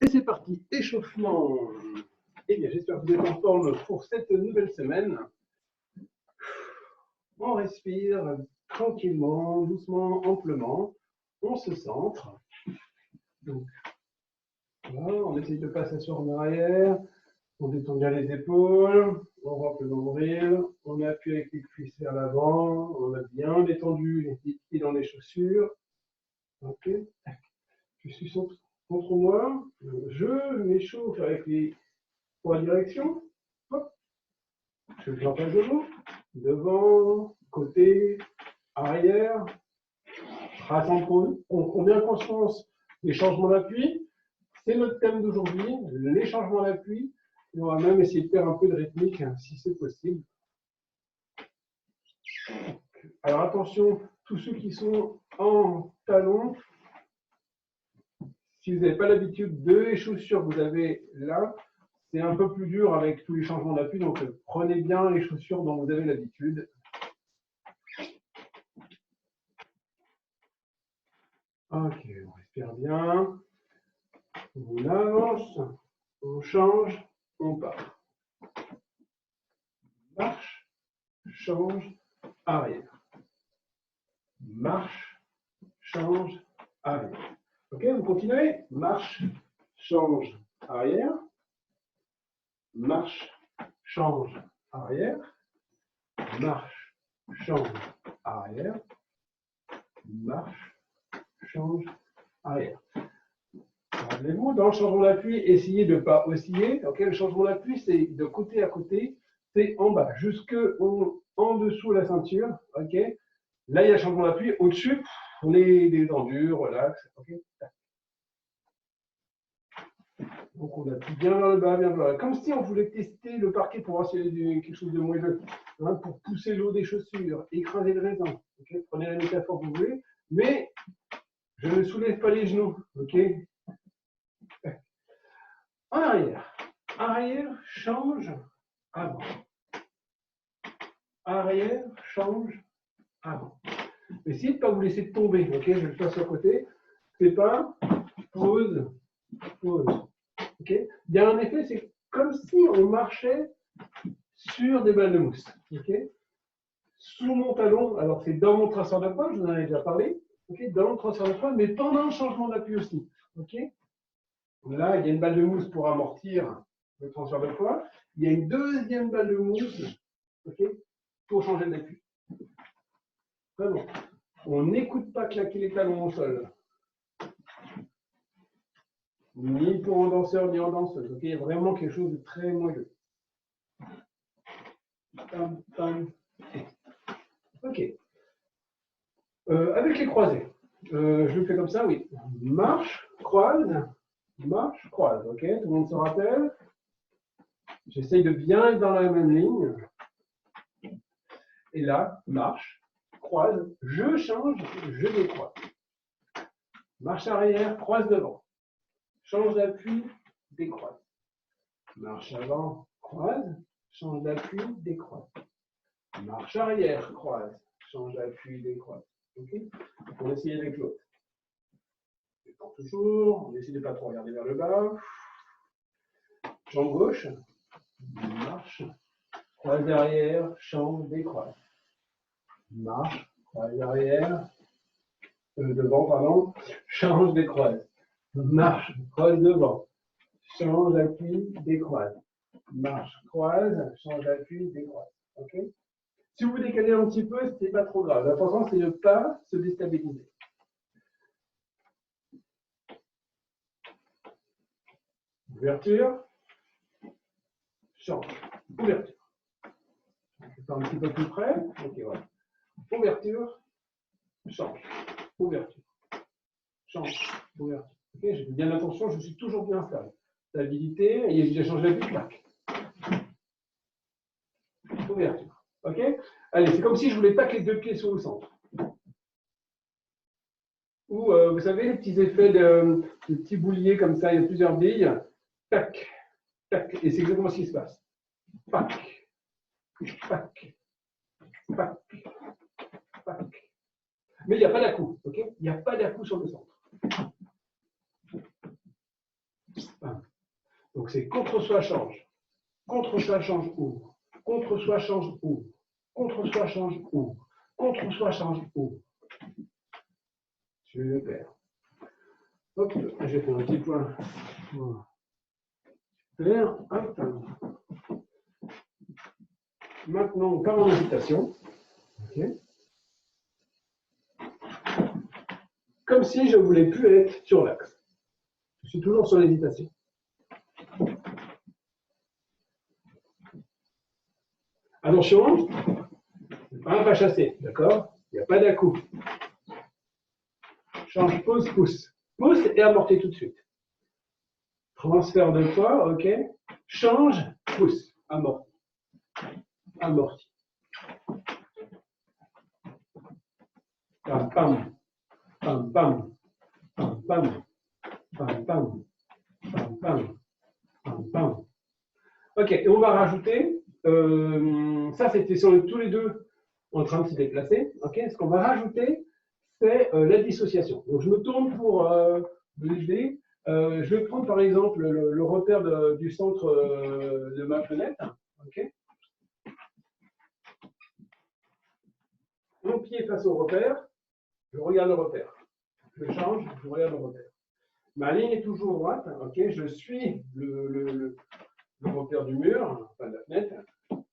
Et c'est parti, échauffement. Eh bien, j'espère que vous êtes en forme pour cette nouvelle semaine. On respire tranquillement, doucement, amplement. On se centre. Donc, voilà, on essaye de ne pas s'asseoir en arrière. On détend bien les épaules. On rentre le nombril. On appuie avec les cuisses vers l'avant. On a bien détendu les pieds dans les chaussures. Ok. Je suis contre moi. Je m'échauffe avec les trois directions. Hop. Je fais un pas de l'eau. Devant, côté, arrière. On bien conscience des changements d'appui. C'est notre thème d'aujourd'hui, les changements d'appui. Et on va même essayer de faire un peu de rythmique si c'est possible. Alors attention, tous ceux qui sont en talons, si vous n'avez pas l'habitude de les chaussures que vous avez là, c'est un peu plus dur avec tous les changements d'appui. Donc prenez bien les chaussures dont vous avez l'habitude. Ok, on respire bien. On avance, on change, on part. Marche, change, arrière. Marche, change, arrière. Ok, vous continuez. Marche, change, arrière. Marche, change, arrière. Marche, change, arrière. Marche, change, arrière. Rappelez-vous, dans le changement d'appui, essayez de ne pas osciller. Okay, le changement d'appui, c'est de côté à côté, c'est en bas, jusque en dessous de la ceinture. Okay. Là, il y a le changement d'appui. Au-dessus, on est détendu, relax. Okay. Donc, on appuie bien vers le bas, bien vers le bas. Comme si on voulait tester le parquet pour voir s'il y a quelque chose de moelleux. Hein, pour pousser l'eau des chaussures, écraser le raisin. Okay. Prenez la métaphore que vous voulez. Mais je ne soulève pas les genoux. Okay. En arrière. Arrière, change, avant. Arrière, change, avant. Essayez de ne pas vous laisser tomber. Ok, je le fais sur le côté. C'est pas pause, pause. Ok. Il y a un effet, c'est comme si on marchait sur des balles de mousse. Ok. Sous mon talon, alors c'est dans mon traceur de pas, je vous en ai déjà parlé. Ok. Dans mon traceur de pas, mais pendant le changement d'appui aussi. Ok. Là, il y a une balle de mousse pour amortir le transfert de poids. Il y a une deuxième balle de mousse, okay, pour changer d'appui. Vraiment. On n'écoute pas claquer les talons au sol. Ni pour un danseur, ni en danseuse. Okay, il y a vraiment quelque chose de très moelleux. Ok. Avec les croisés. Je le fais comme ça, oui. Marche, croise, marche, croise. Ok, tout le monde se rappelle. J'essaye de bien être dans la même ligne. Et là, marche, croise, je change, je décroise. Marche arrière, croise devant. Change d'appui, décroise. Marche avant, croise, change d'appui, décroise. Marche arrière, croise, change d'appui, décroise. Okay. On va essayer avec l'autre. Détend toujours, on essaie de ne pas trop regarder vers le bas. Jambe gauche, marche, croise derrière, change, décroise. Marche, croise derrière, devant, pardon, change, décroise. Marche, croise devant, change d'appui, décroise. Marche, croise, change d'appui, décroise. Okay. Si vous décalez un petit peu, ce n'est pas trop grave. L'important, c'est de ne pas se déstabiliser. Ouverture, change, ouverture. Je vais faire un petit peu plus près. Ok, voilà. Ouverture, change, ouverture, change, ouverture. Ok, j'ai fait bien attention, je suis toujours bien installé. Stabilité, et j'ai changé d'appui, clac. Ouverture. Ok. Allez, c'est comme si je voulais pas que les deux pieds soient au centre. Ou, vous savez, les petits effets de petits bouliers comme ça, il y a plusieurs billes. Tac, tac. Et c'est exactement ce qui se passe. Pac, pac, pac, pac. Mais il n'y a pas d'à-coup, ok? Il n'y a pas d'à-coup sur le centre. 1. Donc c'est contre-soi change. Contre-soi change, ouvre. Contre-soi change, ouvre. Contre-soi change, ouvre. Contre-soi change, ouvre. Super. Hop, j'ai fait un petit point. Voilà. Super. Hop. Maintenant, on part en hésitation. Okay. Comme si je ne voulais plus être sur l'axe. Je suis toujours sur l'hésitation. Attention, ce n'est pas un pas chassé, d'accord? Il n'y a pas d'à-coup. Change, pause, pousse. Pousse et amorti tout de suite. Transfert de poids, ok. Change, pousse, amorti. Amorti. Pam, pam. Pam, pam. Pam, pam. Pam, pam. Pam, pam. Pam, pam. Ok, et on va rajouter, ça c'était sur tous les deux en train de se déplacer. Ok, ce qu'on va rajouter, c'est la dissociation. Donc je me tourne pour l'idée. Je vais prendre par exemple le repère du centre de ma fenêtre. Ok. Mon pied face au repère, je regarde le repère. Je change, je regarde le repère. Ma ligne est toujours droite. Ok, je suis le repère du mur, enfin de la fenêtre,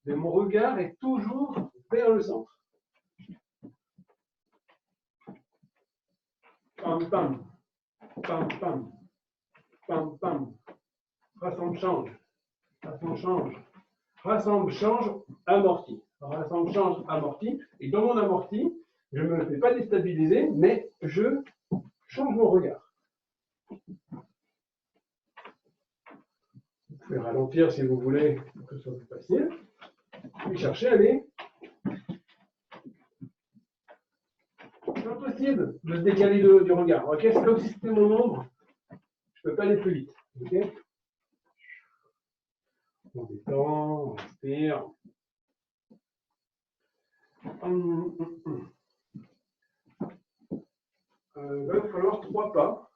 mais mon regard est toujours vers le centre. Pam, pam, pam, pam, pam, pam. Rassemble, change. Rassemble, change. Rassemble, change, amorti. Rassemble, change, amorti. Et dans mon amorti, je ne me fais pas déstabiliser, mais je change mon regard. Vous pouvez ralentir si vous voulez, pour que ce soit plus facile. Et chercher à aller. C'est impossible de se décaler du regard. Ok, c'est comme si c'était mon ombre. Je ne peux pas aller plus vite. Ok. On détend, on respire. Il va falloir 3 pas.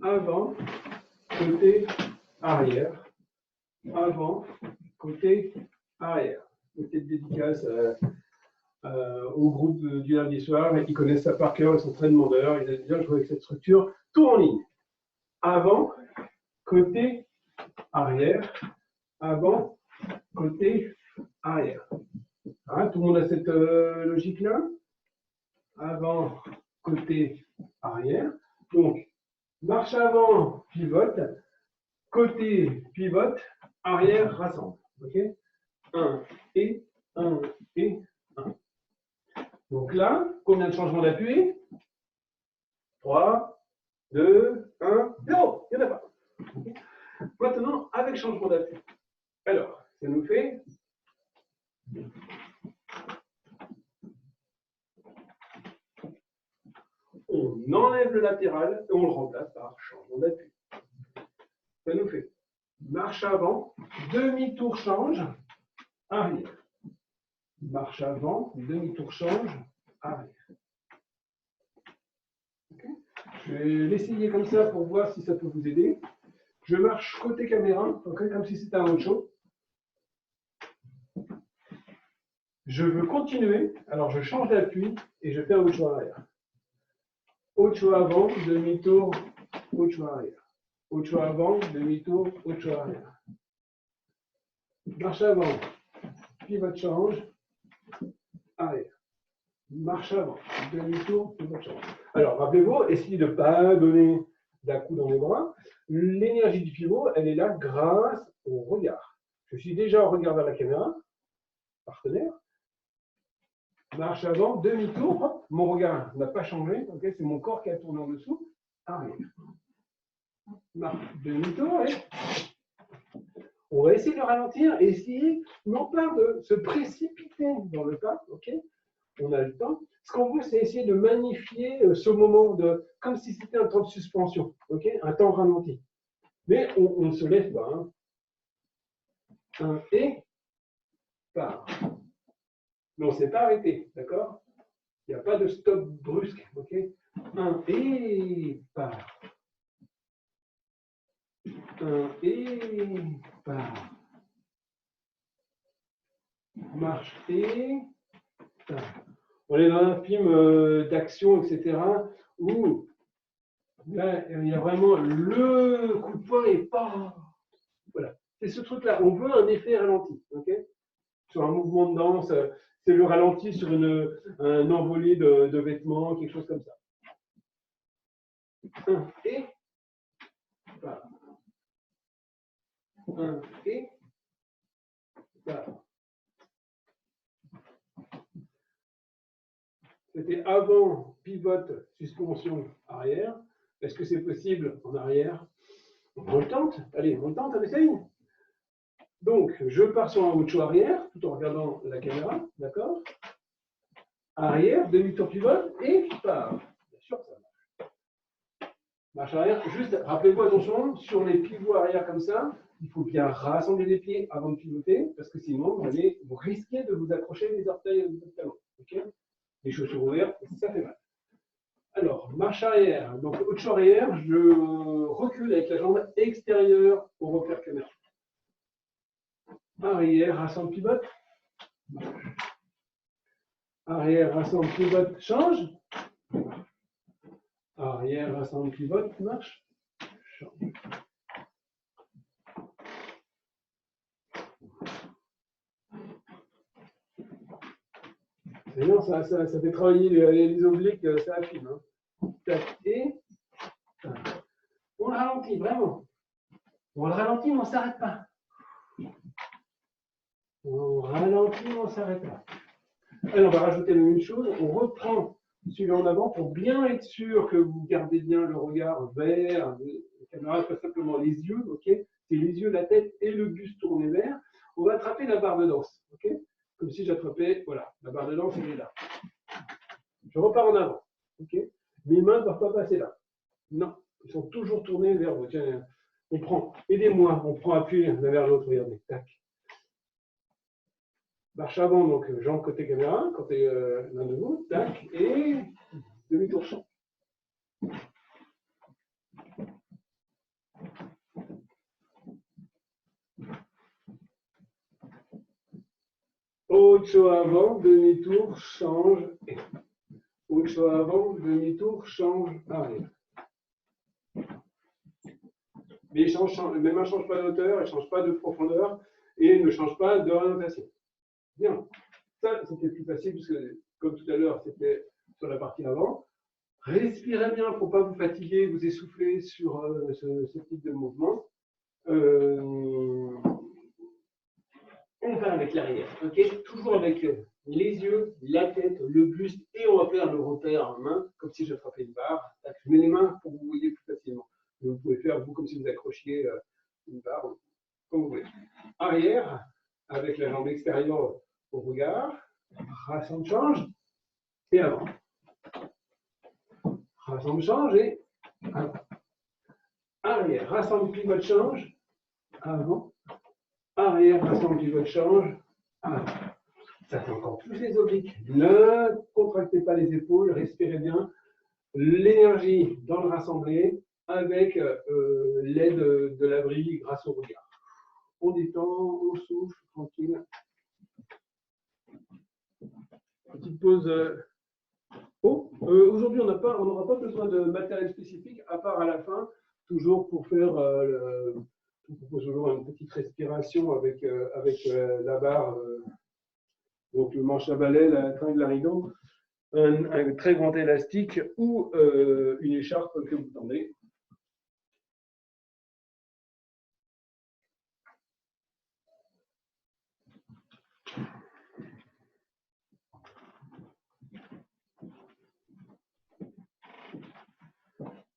Avant, côté, arrière. Avant, côté, arrière. Petite dédicace au groupe du lundi soir, et qui connaissent ça par cœur, ils sont très demandeurs, ils aiment bien jouer avec cette structure, tout en ligne. Avant, côté, arrière. Avant, côté, arrière. Hein, tout le monde a cette logique-là? Avant, côté, arrière. Donc, marche avant, pivote. Côté, pivote. Arrière, rassemble. OK? 1 et 1 et 1. Donc là, combien de changements d'appui? 3, 2, 1, 0. Il n'y en a pas. Okay. Maintenant, avec changement d'appui. Alors, ça nous fait... On enlève le latéral et on le remplace par changement d'appui. Ça nous fait marche avant, demi-tour change, arrière. Marche avant, demi-tour change, arrière. Okay. Je vais l'essayer comme ça pour voir si ça peut vous aider. Je marche côté caméra, okay, comme si c'était un autre show. Je veux continuer, alors je change d'appui et je fais un autre show arrière. Autre show avant, demi-tour, autre show arrière. Autre show avant, demi-tour, autre show arrière. Marche avant, pivot change, arrière. Marche avant, demi-tour, pivot change. Alors, rappelez-vous, essayez de ne pas donner d'à-coup dans les bras. L'énergie du pivot, elle est là grâce au regard. Je suis déjà en regard vers la caméra, partenaire. Marche avant, demi-tour, mon regard n'a pas changé, okay, c'est mon corps qui a tourné en dessous, arrière. Marche, demi-tour, et on va essayer de ralentir et essayer, non pas de se précipiter dans le pas, ok? On a le temps. Ce qu'on veut, c'est essayer de magnifier ce moment, comme si c'était un temps de suspension, ok? Un temps ralenti. Mais on ne se lève pas. Hein. Un et part. Mais on ne s'est pas arrêté, d'accord? Il n'y a pas de stop brusque, ok? Un et part. et part. Marche et part. On est dans un film d'action, etc. où là, il y a vraiment le coup de poing et pas. Voilà. C'est ce truc-là. On veut un effet ralenti. Okay, sur un mouvement de danse, c'est le ralenti sur un envolé de vêtements, quelque chose comme ça. Et part. Et part. C'était avant pivote, suspension, arrière. Est-ce que c'est possible en arrière? On le tente. Allez, on le tente, on essaye. Donc, je pars sur un gaucho arrière, tout en regardant la caméra, d'accord? Arrière, demi-tour pivote, et part. Bien sûr que ça marche. Marche arrière, juste, rappelez-vous, attention, sur les pivots arrière comme ça, il faut bien rassembler les pieds avant de pivoter, parce que sinon, vous risquez de vous accrocher les orteils de votre talon. Okay, les chaussures ouvertes, ça fait mal. Alors, marche arrière. Donc, gaucho arrière, je recule avec la jambe extérieure au repère caméra. Arrière, rassemble, pivote. Arrière, rassemble, pivote, change. Arrière, rassemble, pivote, marche. Change. C'est bien, ça fait travailler les obliques, ça affine. Hein. Tac, et on le ralentit, vraiment. On le ralentit, mais on ne s'arrête pas. On ralentit, mais on ne s'arrête pas. Allez, on va rajouter la même chose. On reprend celui en avant pour bien être sûr que vous gardez bien le regard vers la caméra, pas simplement les yeux, ok? C'est les yeux, la tête et le buste tournés vers. On va attraper la barre de danse, ok? Comme si j'attrapais, voilà, la barre de danse, elle est là. Je repars en avant, ok? Mes mains ne doivent pas passer là. Non, ils sont toujours tournés vers vous. Tiens, on prend, aidez-moi, on prend appui l'un vers l'autre, regardez, tac. Marche avant, donc jambe côté caméra, côté l'un de vous, tac, et demi-tour champ. Ocho avant, demi-tour, change, et. Ocho avant, demi-tour, change, arrière. Mais mes mains ne changent pas de hauteur, elles ne changent pas de profondeur, et ne changent pas d'orientation. Bien. Ça, c'était plus facile, puisque, comme tout à l'heure, c'était sur la partie avant. Respirez bien, il ne faut pas vous fatiguer, vous essouffler sur ce type de mouvement. On va avec l'arrière, ok? Toujours avec les yeux, la tête, le buste, et on va faire le repère en main, comme si j'attrapais une barre. Je mets les mains pour que vous voyez plus facilement. Vous pouvez faire, vous, comme si vous accrochiez une barre, comme vous voulez. Arrière, avec la jambe extérieure au regard, rassemble, change, et avant. Rassemble, change, et avant. Arrière, rassemble, pivote, change, avant. Arrière, rassemble, pivote, change, avant. Ça fait encore plus les obliques. Ne contractez pas les épaules, respirez bien. L'énergie dans le rassemblé avec l'aide de l'abri grâce au regard. On détend, on souffle, tranquille. Petite pause. Aujourd'hui, on n'aura pas besoin de matériel spécifique, à part à la fin, toujours pour faire je vous propose toujours une petite respiration avec la barre, donc le manche à balai, la tringle à rideau, un très grand élastique ou une écharpe que vous tendez.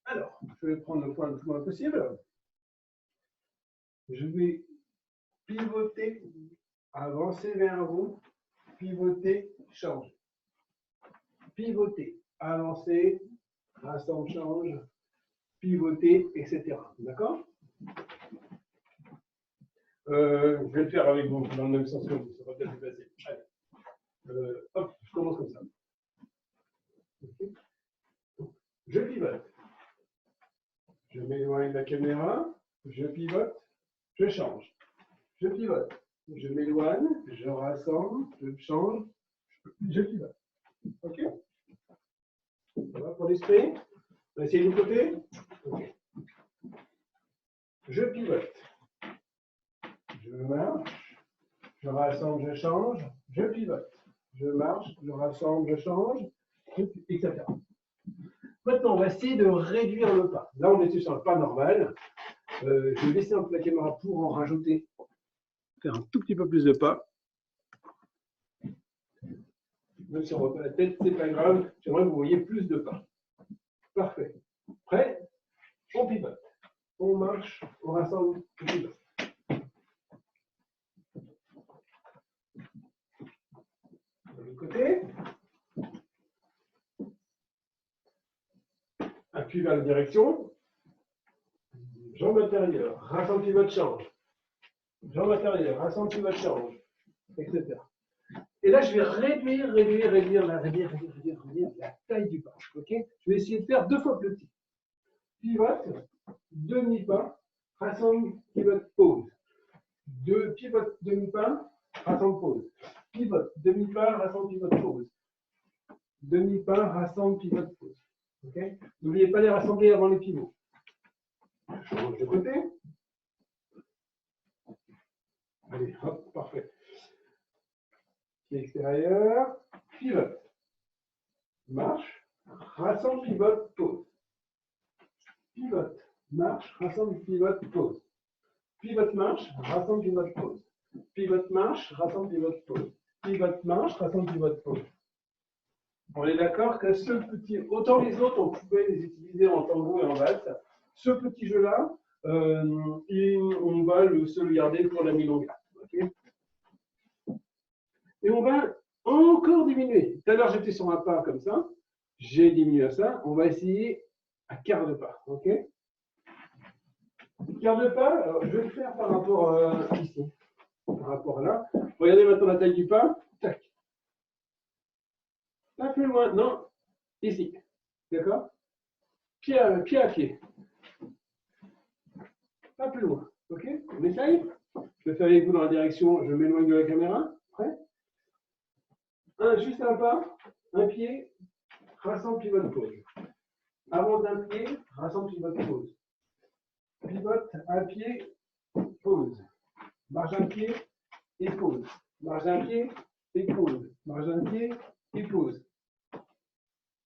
Alors, je vais prendre le point le plus loin possible. Je vais pivoter, avancer vers vous, pivoter, change. Pivoter, avancer, rassemble, change, pivoter, etc. D'accord? Je vais le faire avec vous dans le même sens que vous, ça va peut-être plus facile. Allez. Hop, je commence comme ça. Okay. Je pivote. Je m'éloigne de la caméra. je pivote, je change. Je pivote, je m'éloigne, je rassemble, je change, je pivote. OK? Ça va pour l'esprit? On va essayer de l'autre côté? OK. Je pivote. Je marche, je rassemble, je change, je pivote. Je marche, je rassemble, je change, etc. Maintenant, on va essayer de réduire le pas. Là, on était sur le pas normal. Je vais laisser un peu la caméra pour en rajouter, faire un tout petit peu plus de pas. Même si on ne voit pas la tête, c'est pas grave. J'aimerais que vous voyez plus de pas. Parfait. Prêt? On pivote. On marche, on rassemble, on pivote. De l'autre côté. Appui vers la direction. Jambe intérieure, rassemble, pivote, change. Jambe intérieure, rassemble, pivote, change, etc. Et là, je vais réduire la taille du pas. Okay, je vais essayer de faire 2 fois plus petit. Pivote, demi-pas, rassemble, pivote, pause. Pivote, demi-pas, rassemble, pause. Pivote, demi-pas, rassemble, pivote, pause. Demi-pas, rassemble, pivote, pause. Okay, n'oubliez pas de les rassembler avant les pivots. Je change de côté. Allez, hop, parfait. Pied extérieur, pivote. Marche, rassemble, pivote, pause. Pivote, marche, rassemble, pivote, pause. Pivote, marche, rassemble, pivote, pause. Pivote, marche, rassemble, pivote, pause. Pivote, marche, rassemble, pivote, pause. On est d'accord que ce petit, autant les autres, on pouvait les utiliser en tango et en valse. Ce petit jeu-là, on va se le garder pour la milonga. Okay, et on va encore diminuer. Tout à l'heure, j'étais sur un pas comme ça. J'ai diminué à ça. On va essayer à quart de pas. OK? Quart de pas, alors, je vais le faire par rapport ici. Par rapport là. Regardez maintenant la taille du pas. Tac. Pas plus loin. Non. Ici. D'accord? Pied à pied. Pas plus loin. OK? On essaye? Je vais faire avec vous dans la direction. Je m'éloigne de la caméra. Prêt? Juste un pas. Un pied. Rassemble, pivote, pause. Avant d'un pied, rassemble, pivote, pause. Pivote, un pied, pause. Marche un pied et pause. Marche un pied et pause. Marche un pied et pause.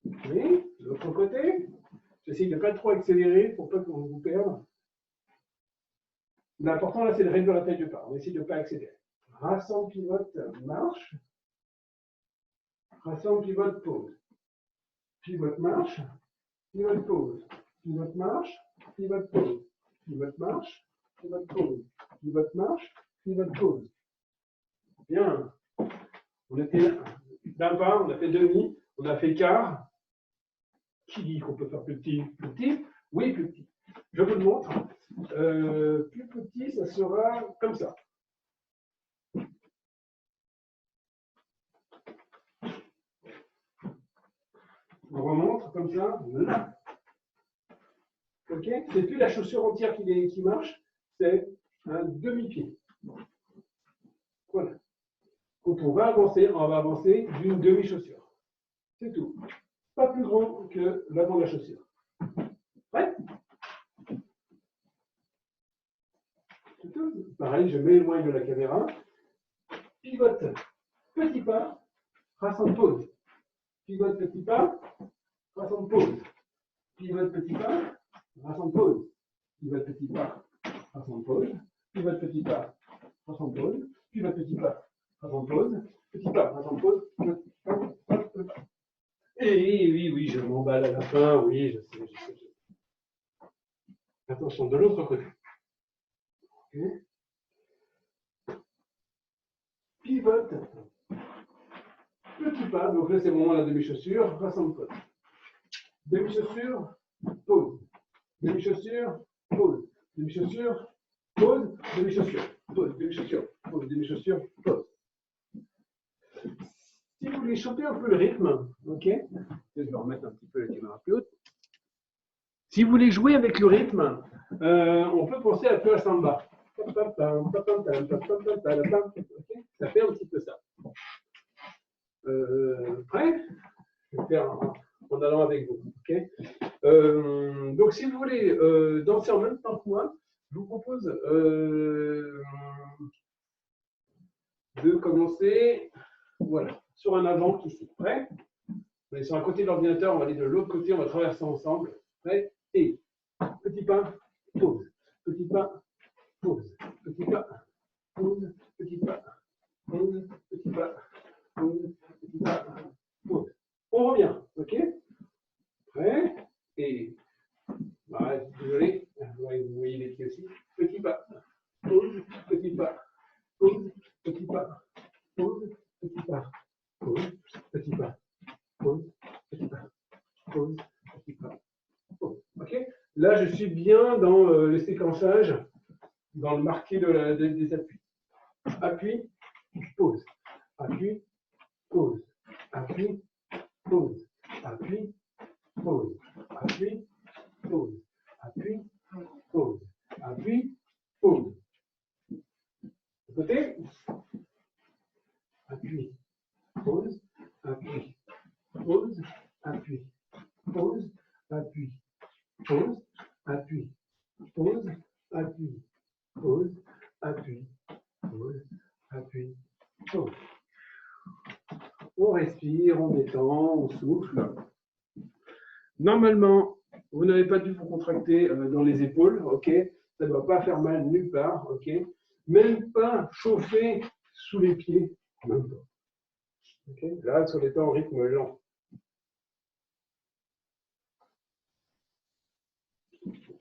Oui, de l'autre côté, j'essaie de ne pas trop accélérer pour pas que vous vous perdez. L'important là, c'est de réduire la taille du pas. On essaie de ne pas accélérer. Rassemble, pivote, marche. Rassemble, pivote, pause. Pivote, marche. Pivote, pause. Pivote, marche. Pivote, pause. Pivote, marche. Pivote, pause. Pivote, marche. Pivote, pause. Bien. On était d'un pas, on a fait demi, on a fait quart. Qui dit qu'on peut faire plus petit? Plus petit? Oui, plus petit. Je vous le montre. Plus petit, ça sera comme ça. On remonte comme ça, là. Ok? C'est plus la chaussure entière qui marche, c'est un demi-pied. Voilà. Quand on va avancer d'une demi-chaussure. C'est tout. Pas plus grand que l'avant de la chaussure. Ouais? C'est tout. Pareil, je m'éloigne de la caméra. Pivote, petit pas, rassemble, pause. Pivote, petit pas, rassemble, pause. Pivote, petit pas, rassemble, pause. Pivote, petit pas, rassemble, pause. Pivote, petit pas, rassemble, pause. Pivote, petit pas, rassemble, pause. Petit pas, rassemble, pause. Et oui, je m'emballe à la fin. Oui, je sais. Attention, de l'autre côté. Okay. Pivote, petit pas, donc là c'est le moment de la demi-chaussure, rassemble, pause. Demi-chaussure, pause. Demi-chaussure, pause. Demi-chaussure, pause. Demi-chaussure, pause. Demi-chaussure, pause. Demi-chaussure, pause. Si vous voulez choper un peu le rythme, ok, je vais remettre un petit peu la caméra plus haute. Si vous voulez jouer avec le rythme, on peut penser un peu à samba. Okay, ça fait un petit peu ça. Prêt? Je vais faire en allant avec vous. Okay, donc, si vous voulez danser en même temps que moi, je vous propose de commencer voilà, sur un avant ici. Prêt? On est sur un côté de l'ordinateur, on va aller de l'autre côté, on va traverser ensemble. Prêt? Et petit pas, pause. Petit pas, pause. Petit pas, pause. Petit pas, pause. Petit pas, pause. Petit pas, pause. On revient, ok? Prêt? Et désolé, vous voyez les pieds aussi. Petit pas, pause. Petit pas, pause. Petit pas, pause. Petit pas, pause. Petit pas, pause. Petit pas, pause. Petit pas, pause. Ok? Là, je suis bien dans le séquençage, dans le marqué des appuis. Appui, pause. Appui, pause. Appui, pause. Appui, pause. Appui, pause. Appui, pause. Appui, pause. De côté. Appui, pause. Appui, pause. Appui, pause. Appui, pause. Appui, pause. Appui, pause. Appui, pause. Appui, pause. On respire, on détend, on souffle. Normalement, vous n'avez pas dû vous contracter dans les épaules, ok? Ça ne doit pas faire mal nulle part, ok? Même pas chauffer sous les pieds, même pas. Okay? Là, sur les temps en rythme lent.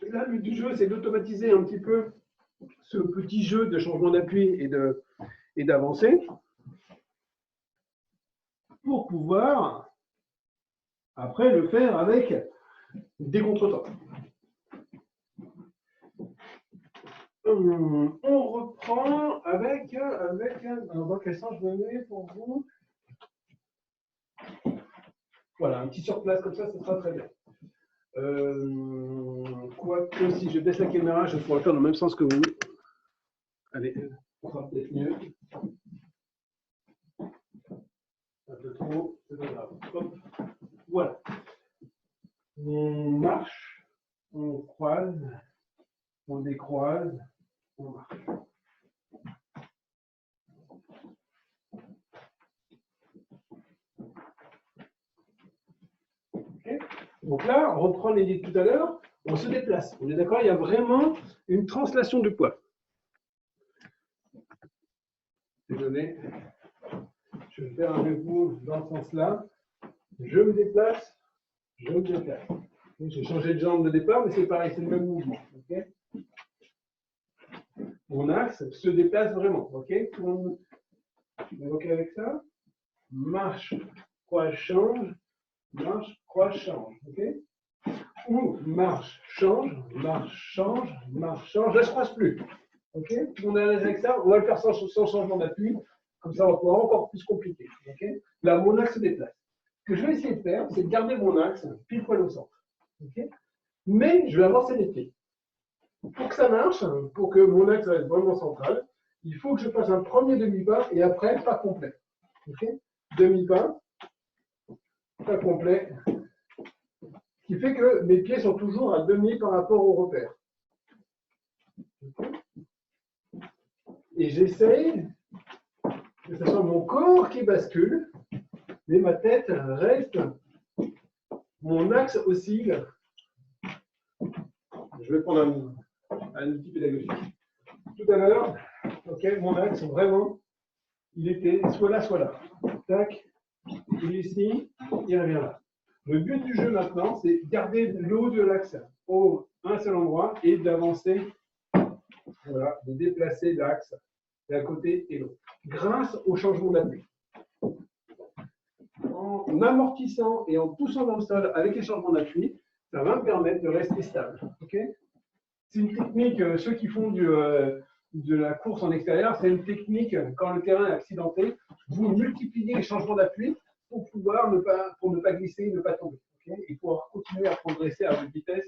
Et là, le but du jeu, c'est d'automatiser un petit peu ce petit jeu de changement d'appui et d'avancer pour pouvoir après le faire avec des contretemps. On reprend avec dans quel sens je me mets pour vous? Voilà, un petit surplace comme ça sera très bien. Quoique si je baisse la caméra, je pourrais faire dans le même sens que vous. Allez, ça sera peut-être mieux. Un peu trop, c'est pas grave. Hop. Voilà. On marche, on croise, on décroise, on marche. Okay. Donc là, on reprend l'idée de tout à l'heure, on se déplace. On est d'accord, il y a vraiment une translation de poids. Désolé, je vais faire avec vous dans ce sens-là. Je me déplace, je me déplace. J'ai changé de jambe de départ, mais c'est pareil, c'est le même mouvement. Okay, mon axe se déplace vraiment. Ok, tout le monde est OK avec ça? Marche, croix, change. Marche, croix, change. Ok, ou marche, change, marche, change, marche, change. Là, je ne croise plus. Ok, tout le monde est à l'aise avec ça? On va le faire sans changement d'appui. Comme ça, on va pouvoir encore plus compliqué. Okay, là, mon axe se déplace. Ce que je vais essayer de faire, c'est de garder mon axe pile poil au centre. Okay, mais je vais avancer les pieds. Pour que ça marche, pour que mon axe reste vraiment central, il faut que je fasse un premier demi-pas et après, pas complet. Okay, demi-pas, pas complet. Ce qui fait que mes pieds sont toujours à demi par rapport au repère. Okay, et j'essaye que ce soit mon corps qui bascule, mais ma tête reste, mon axe oscille. Je vais prendre un outil pédagogique. Tout à l'heure, okay, mon axe, vraiment, il était soit là. Tac, il est ici, il revient là. Le but du jeu maintenant, c'est garder le haut de l'axe au un seul endroit et d'avancer, voilà, de déplacer l'axe d'un côté et l'autre, grâce au changement d'appui. En amortissant et en poussant dans le sol avec les changements d'appui, ça va me permettre de rester stable. Okay, c'est une technique, ceux qui font de la course en extérieur, c'est une technique, quand le terrain est accidenté, vous multipliez les changements d'appui pour pouvoir ne pas glisser, ne pas tomber. Okay, et pouvoir continuer à progresser à votre vitesse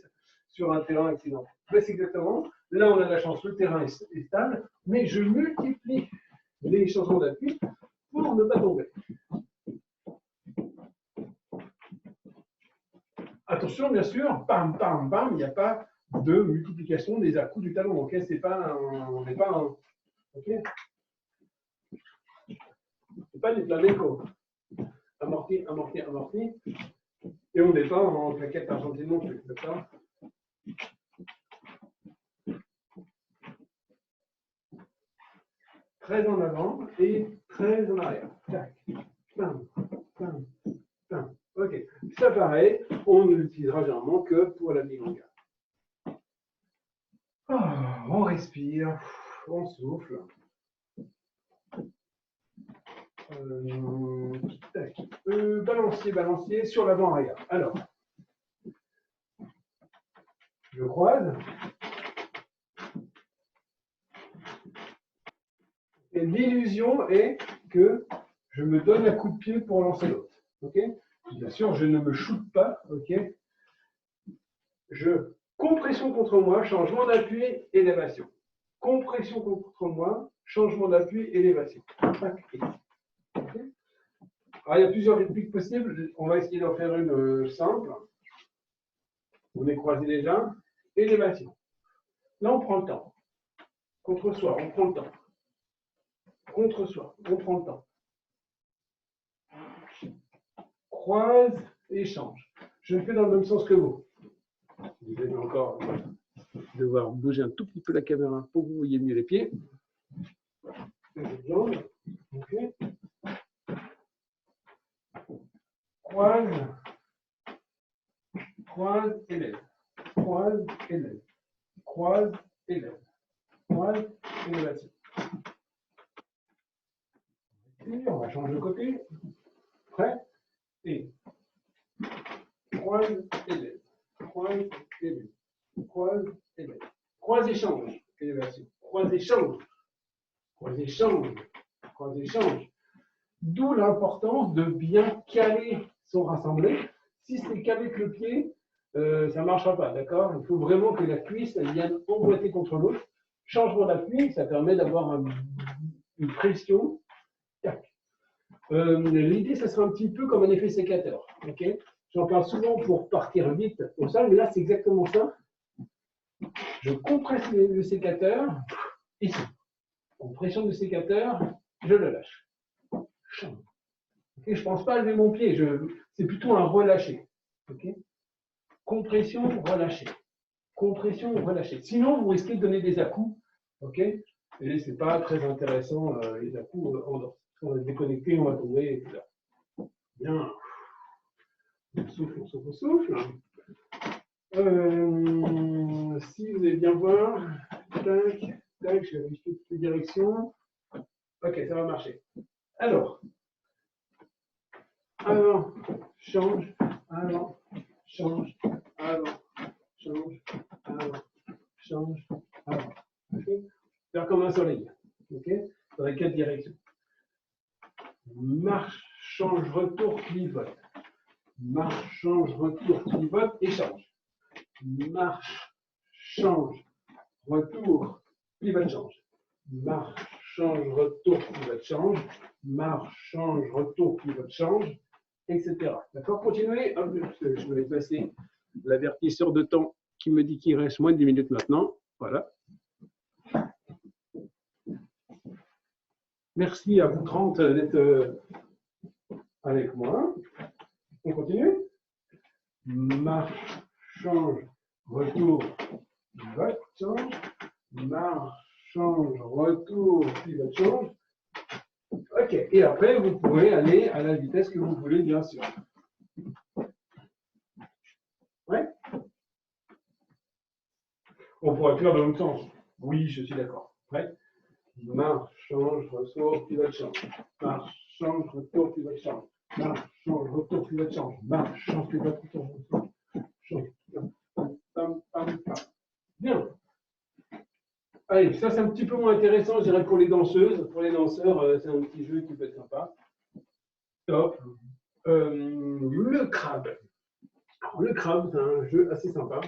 sur un terrain accidenté. Ben, c'est exactement. Là, on a la chance, le terrain est stable, mais je multiplie les changements d'appui pour ne pas tomber. Attention, bien sûr, bam, bam, bam, il n'y a pas de multiplication des à-coups du talon. Ok, c'est pas on n'est pas un. Ok, c'est pas du flamenco. Amorti, amorti, amorti. Et on n'est pas en claquette argentine non plus. D'accord. Très en avant et très en arrière. Tac, bam, bam, bam. Ok, ça pareil, on ne l'utilisera généralement que pour la milonga. On respire, on souffle. Balancier, balancier sur l'avant-arrière. Alors, je croise. Et l'illusion est que je me donne un coup de pied pour lancer l'autre. Ok. Bien sûr, je ne me shoote pas. Ok. Je compression contre moi, changement d'appui, élévation. Compression contre moi, changement d'appui, élévation. Okay. Alors, il y a plusieurs répliques possibles. On va essayer d'en faire une simple. On est croisé déjà. Élévation. Là, on prend le temps. Contre soi, on prend le temps. Contre soi, on prend le temps. Croise et change. Je le fais dans le même sens que vous. Vous allez encore devoir bouger un tout petit peu la caméra pour que vous voyez mieux les pieds. Okay. Croise, croise, élève. Croise, élève. Croise, élève. Croise, élévation. On va changer de côté. Prêt? Et croise, élève. Croise, élève. Croise, élève. Croise et change. Élévation. Croise et change. Croise et change. Croise et change. D'où l'importance de bien caler son rassemblé. Si c'est qu'avec le pied, ça ne marchera pas, d'accord? Il faut vraiment que la cuisse vienne emboîter contre l'autre. Changement d'appui, ça permet d'avoir une pression. L'idée, ça sera un petit peu comme un effet sécateur. Okay, j'en parle souvent pour partir vite au sol, mais là, c'est exactement ça. Je compresse le sécateur, ici. Compression du sécateur, je le lâche. Okay, je ne pense pas lever mon pied, c'est plutôt un relâcher. Okay, compression, relâcher. Compression, relâcher. Sinon, vous risquez de donner des à-coups. Okay, et ce n'est pas très intéressant, les à-coups en danse. On va se déconnecter, on va tomber, etc. Bien. On souffle, on souffle, on souffle. Si vous allez bien voir, tac, tac, je vais vérifier toutes les directions. Ok, ça va marcher. Alors, avant, change, avant, change, avant, change, avant, change, avant. Okay, faire comme un soleil. Ok, dans les 4 directions. Marche, change, retour, pivote. Marche, change, retour, pivote et change. Marche, change, retour, pivote, change. Marche, change, retour, pivote, change. Marche, change, retour, pivote, change, etc. D'accord? Continuez. Hop, je vais passer l'avertisseur de temps qui me dit qu'il reste moins de 10 minutes maintenant. Voilà. Merci à vous 30 d'être avec moi. On continue. Marche, change, retour, pivote, change. Marche, change, retour, pivote, change. Ok, et après, vous pouvez aller à la vitesse que vous voulez, bien sûr. Ouais? On pourrait faire dans l'autre sens. Oui, je suis d'accord. Ouais? Marche, change, ressort, pivote, change. Marche, change, retour, pivote, change. Marche, change, retour, pivote, change. Marche, change, pivote, change. Change. Pam, pam, pam. Bien. Allez, ça c'est un petit peu moins intéressant, je dirais, pour les danseuses. Pour les danseurs, c'est un petit jeu qui peut être sympa. Top. Le crabe. Alors, le crabe, c'est un jeu assez sympa.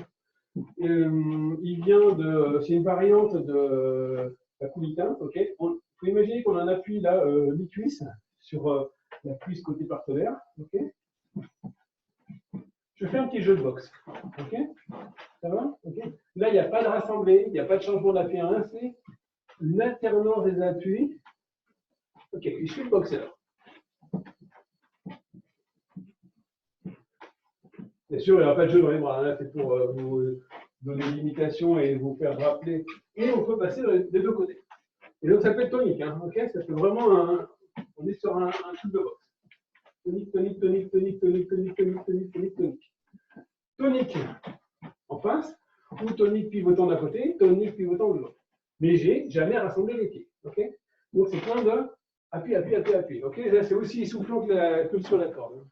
Il vient de, c'est une variante de la coulitin, ok. Il faut imaginer qu'on a un appui là, mi-cuisse, sur la cuisse côté partenaire, ok. Je fais un petit jeu de boxe, ok. Ça va, ok. Là, il n'y a pas de rassemblé, il n'y a pas de changement d'appui, rien, c'est une alternance des appuis. Ok, je suis le boxeur. Bien sûr, il n'y aura pas de jeu dans les bras, là, c'est pour vous donner l'imitation et vous faire rappeler. Et on peut passer des deux côtés. Et donc, ça s'appelle tonique, hein, ok. Ça fait vraiment on est sur un truc de boxe. Tonique, tonique, tonique, tonique, tonique, tonique, tonique, tonique, tonique, tonique. Tonique en face, ou tonique pivotant d'un côté, tonique pivotant de l'autre. Mais j'ai jamais rassemblé les pieds, ok. Donc, c'est plein de appui, appui, appui, appui, ok. Là, c'est aussi essoufflant que sur la corde.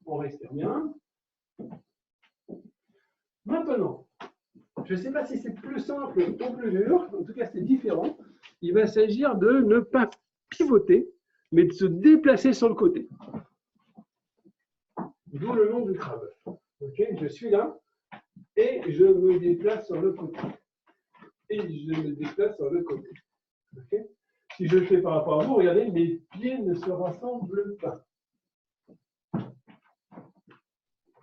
On respire bien. Maintenant, je ne sais pas si c'est plus simple ou plus dur, en tout cas c'est différent. Il va s'agir de ne pas pivoter, mais de se déplacer sur le côté. D'où le nom du crabe. Okay, je suis là et je me déplace sur le côté. Et je me déplace sur le côté. Okay. Si je le fais par rapport à vous, regardez, mes pieds ne se rassemblent pas.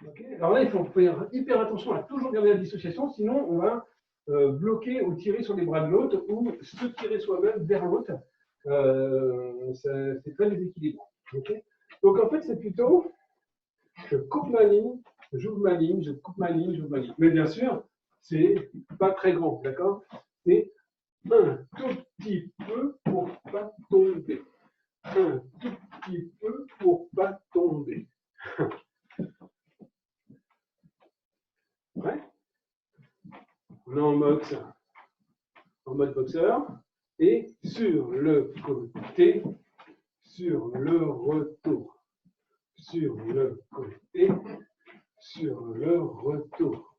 Okay. Alors là, il faut faire hyper attention à toujours garder la dissociation, sinon on va bloquer ou tirer sur les bras de l'autre ou se tirer soi-même vers l'autre. C'est très déséquilibrant. Okay. Donc en fait, c'est plutôt je coupe ma ligne, j'ouvre ma ligne, je coupe ma ligne, j'ouvre ma ligne. Mais bien sûr, c'est pas très grand, d'accord? C'est un tout petit peu pour pas tomber. Un tout petit peu pour pas tomber. Ouais. On est en mode boxeur. Et sur le côté, sur le retour. Sur le côté, sur le retour.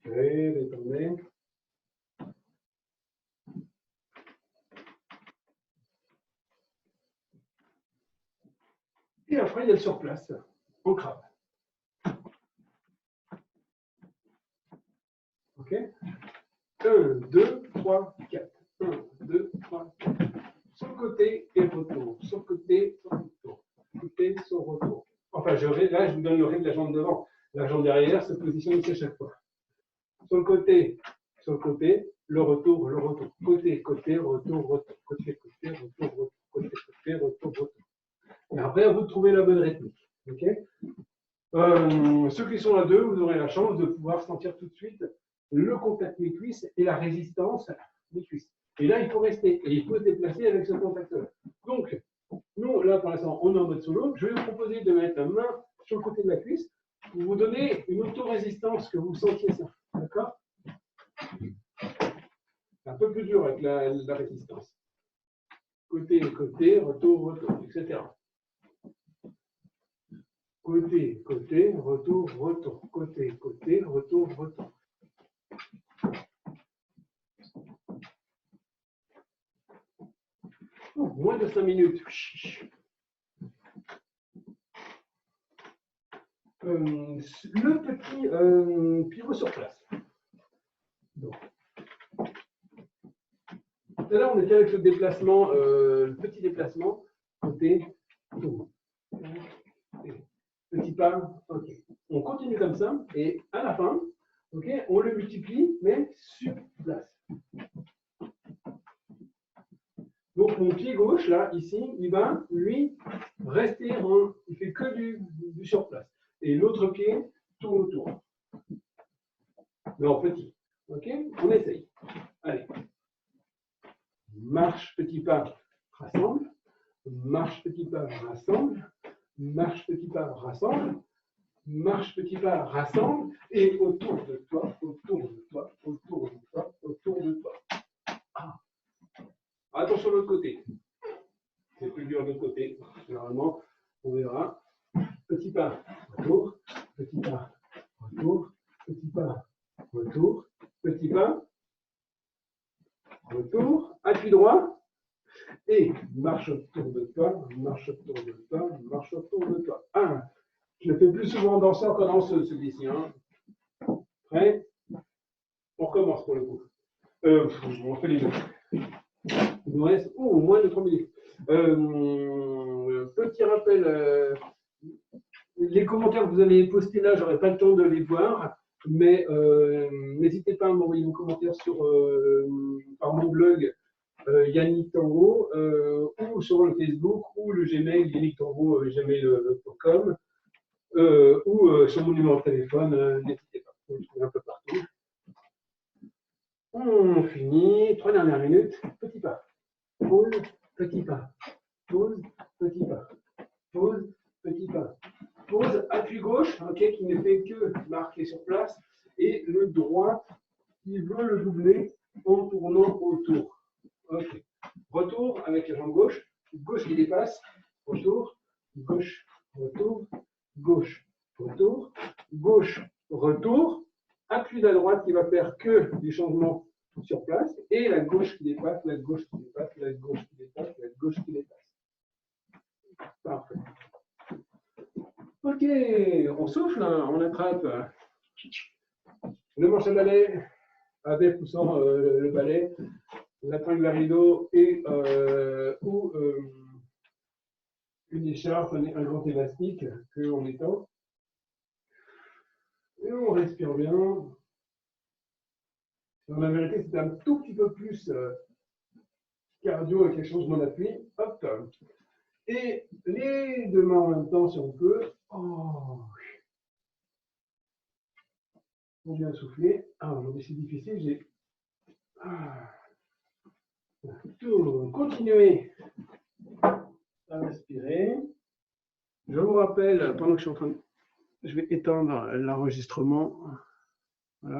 Et détendez. Et après, il y a le surplace, en crabe. Ok. 1, 2, 3, 4. 1, 2, 3, 4. Sur le côté et retour. Sur le côté, sur le retour. Côté, sur le retour. Enfin, là, je vous donne le rythme de la jambe devant. La jambe derrière se positionne ici à chaque fois. Sur le côté, le retour, le retour. Côté, côté, retour, retour. Côté, côté, retour, retour. Côté, côté, retour, retour. Et après, à vous de trouver la bonne rythmique. Ok. Ceux qui sont à deux, vous aurez la chance de pouvoir sentir tout de suite le contact des cuisses et la résistance des cuisses. Et là, il faut rester et il faut se déplacer avec ce contact-là. Donc, nous, là, pour l'instant, on est en mode solo. Je vais vous proposer de mettre la main sur le côté de la cuisse pour vous donner une auto-résistance, que vous sentiez ça. D'accord? C'est un peu plus dur avec la résistance. Côté, côté, retour, retour, etc. Côté, côté, retour, retour. Côté, côté, retour, retour. Moins de 5 minutes. Le petit pivot sur place. Donc. Tout à l'heure, on était avec le déplacement, le petit déplacement, côté, tour. Petit pas, ok. On continue comme ça, et à la fin, ok, on le multiplie, mais sur place. Donc mon pied gauche, là, ici, il va, lui, rester il fait que du sur place. Et l'autre pied tourne autour. Mais en petit. Ok, on essaye. Allez. Marche, petit pas, rassemble. Marche, petit pas, rassemble. Marche, petit pas, rassemble. Marche, petit pas, rassemble. Et autour de toi, autour de toi, autour de toi, autour de toi. Ah. Attention de l'autre côté. C'est plus dur de l'autre côté. Généralement, on verra. Petit pas, retour. Petit pas, retour. Petit pas, retour. Petit pas, retour. Appui droit. Et marche autour de toi, marche autour de toi, marche autour de toi. 1, Je le fais plus souvent en danseur qu'en danseuse, celui-ci. Hein. Prêt? On recommence pour le coup. On fait les deux. Il nous reste moins de 3 minutes. Petit rappel, les commentaires que vous allez poster là, j'aurai pas le temps de les voir, mais n'hésitez pas à m'envoyer vos commentaires par mon blog Yannick Tango ou sur le Facebook ou le Gmail yannicktango@gmail.com ou sur mon numéro de téléphone, n'hésitez pas, vous le trouvez un peu partout. On finit, 3 dernières minutes, petit pas, pause, petit pas, pause, petit pas, pause, petit pas, pause, appui gauche, okay, qui ne fait que marquer sur place, et le droit qui veut le doubler en tournant autour. Ok. Retour avec la jambe gauche, gauche qui dépasse, retour, gauche, retour, gauche, retour, gauche, retour, appui de la droite qui va faire que des changements sur place, et la gauche qui dépasse, la gauche qui dépasse, la gauche qui dépasse, la gauche qui dépasse. Parfait. Ok, on souffle, hein, on attrape le manche à balai avec ou sans le balai, la tringle à rideau et ou une écharpe, un grand élastique que l'on étend. Et on respire bien. Dans la vérité, c'est un tout petit peu plus cardio avec les changements d'appui. Hop. Et les deux mains en même temps, si on peut. Oh. On vient souffler. Ah, aujourd'hui c'est difficile. J'ai. Ah. Continuez à respirer. Je vous rappelle, pendant que je suis en train de. Je vais éteindre l'enregistrement. Voilà.